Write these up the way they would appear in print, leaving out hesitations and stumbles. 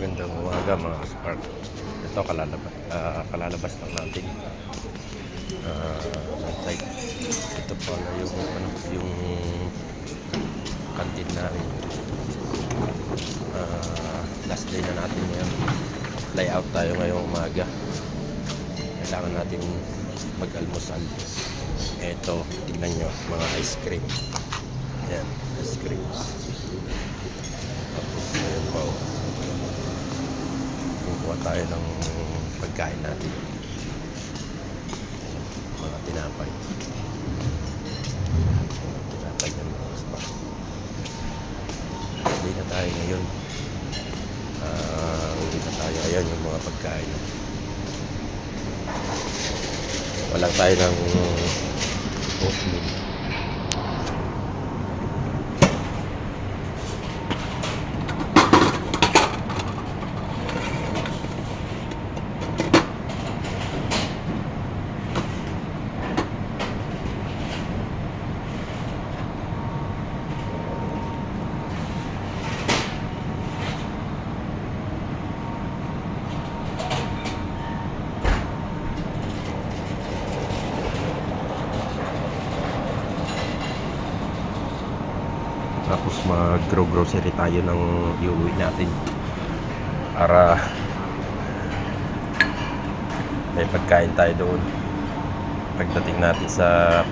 Magandang umaga mga Spark. Ito kalalabas lang natin ng site. Ito pala yung kantin namin. Last day na natin ngayon. Fly out tayo ngayong umaga. Kailangan natin mag-almusal. Ito, tingnan nyo, mga ice cream. Yan, ice cream. Tapos ngayon po, kukuha tayo ng pagkain natin, mga tinapay ng mga Spark. Hindi na tayo ngayon, hindi na tayo. Ayan yung mga pagkain. Walang tayo ng oatmeal. Tapos mag-grocery tayo ng iuwi natin para may pagkain tayo doon pagdating natin sa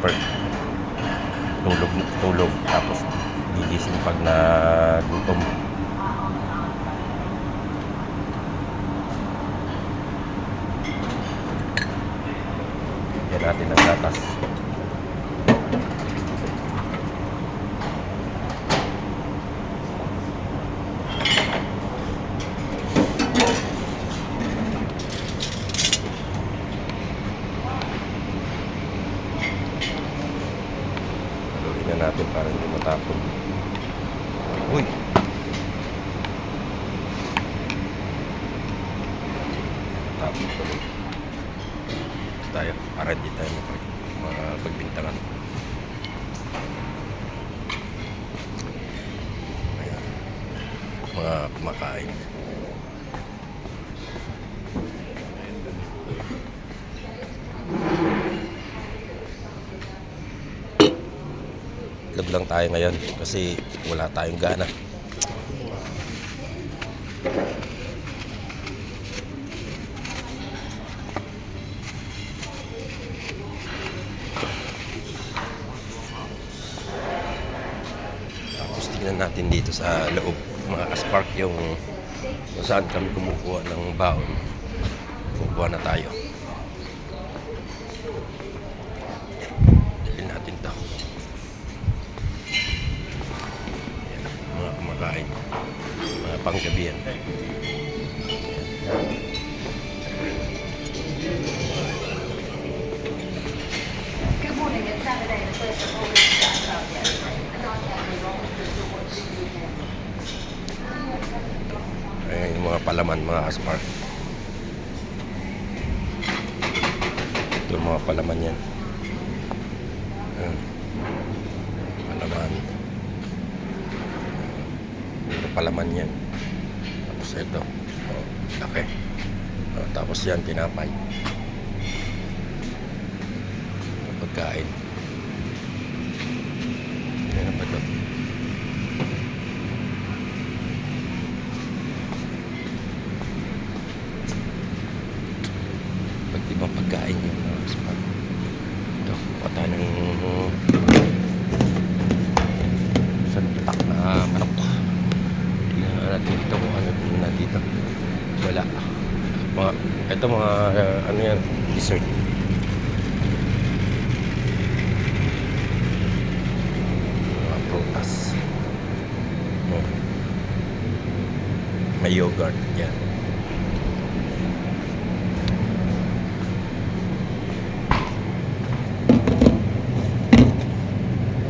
tulog tapos gigising pag nagutom. Yan natin ang gatas. Natin para hindi matapon. Uy! Matapon ko rin. Tayo, para hindi tayo pagbintangan. Ayan. Mga kumakain. Lab lang tayo ngayon kasi wala tayong gana. Tapos tingnan natin dito sa loob mga Spark yung kung saan kami kumukuha ng baon. Kumukuha na tayo. Bilhin natin to. Kain, mga panggabi yan. Good morning, it's Saturday, the 1st of August. Ayan yung mga palaman, mga Spark. Ito yung mga palaman yan. Ayan. Palaman. Palaman yan. Tapos ito, laki. Tapos yan, tinapay. Pagkain. Yan pa ito. Pag ibang pagkain yan. Ito, pata ng santak na manok. Natin dito kung ano na dito. Wala. Ito mga ano yan, dessert. Mga prutas. May yogurt yan.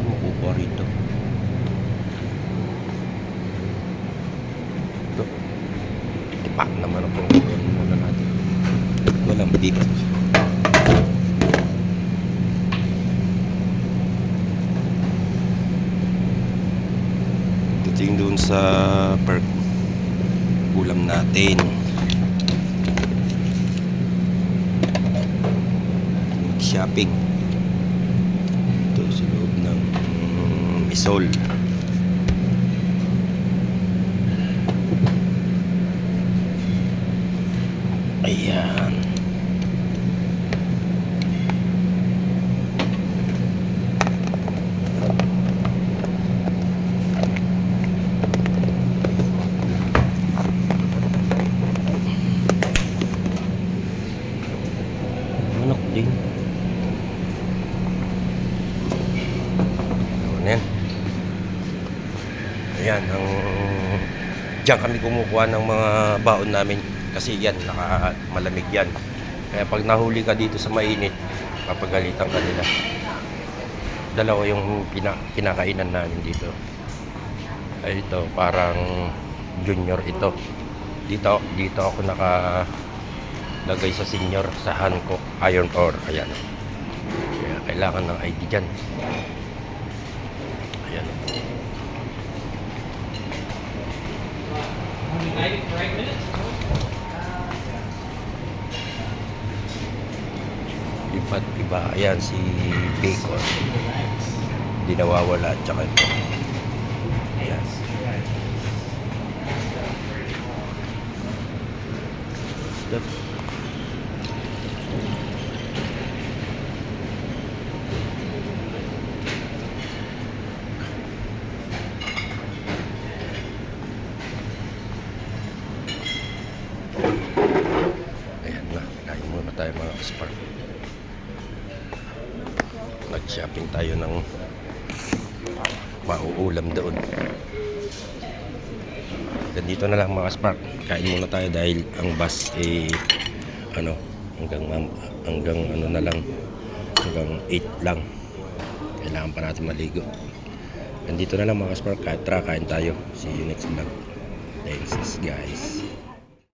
Makukuha rito. Tipak naman ang pangkuhan muna natin. Walang dito. Dating doon sa park. ulam natin. Shopping ito sa loob ng Misol. Ayan. Manok din. Ayan. Ayan ang diyan kami kumukuha ng mga baon namin kasi yan malamig yan. Kaya pag nahuli ka dito sa mainit, papagalitan ka nila. Dalawa yung pinakainan namin dito. Ay ito parang junior ito. Dito ako nakalagay sa senior sa Hancock Iron Ore. Ayan. Kaya kailangan ng ID dyan. Ayan. Iba't iba. Ayan si Bacon. Hindi nawawala. Tsaka ito. Ayan. Stop. Ayan na. Kain muna tayo mga kaspark. Nag-shopping tayo ng mauulam doon. Ganito na lang mga kaspark. Kain muna tayo dahil ang bus hanggang ano na lang, hanggang 8 lang. Kailangan pa natin maligo. Ganito na lang mga kaspark. Kain tayo. See you next vlog. Thanks guys.